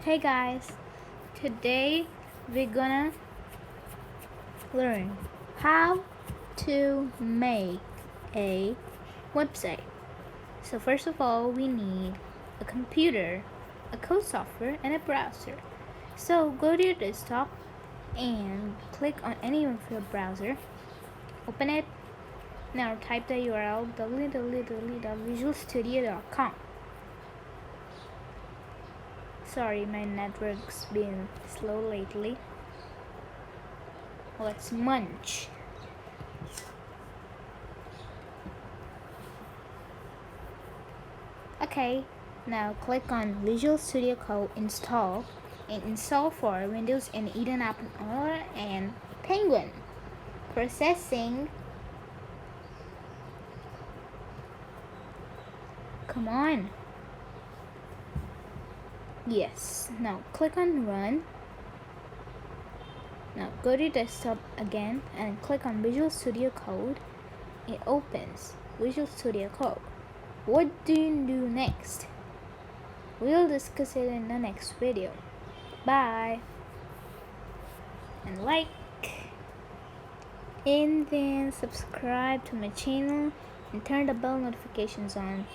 Hey guys, today we're gonna learn how to make a website. So first of all, we need a computer, a code software, and a browser. So go to your desktop and click on any of your browser. Open it. Now type the URL www.visualstudio.com. Sorry, my network's been slow lately. Let's munch. Okay, now click on Visual Studio Code Install and install for Windows and Eden App and Penguin. Processing. Come on. Yes, now click on Run. Now go to desktop again and click on Visual Studio Code. It opens Visual Studio Code. What do you do next? We'll discuss it in the next video. Bye. And like and then subscribe to my channel and turn the bell notifications on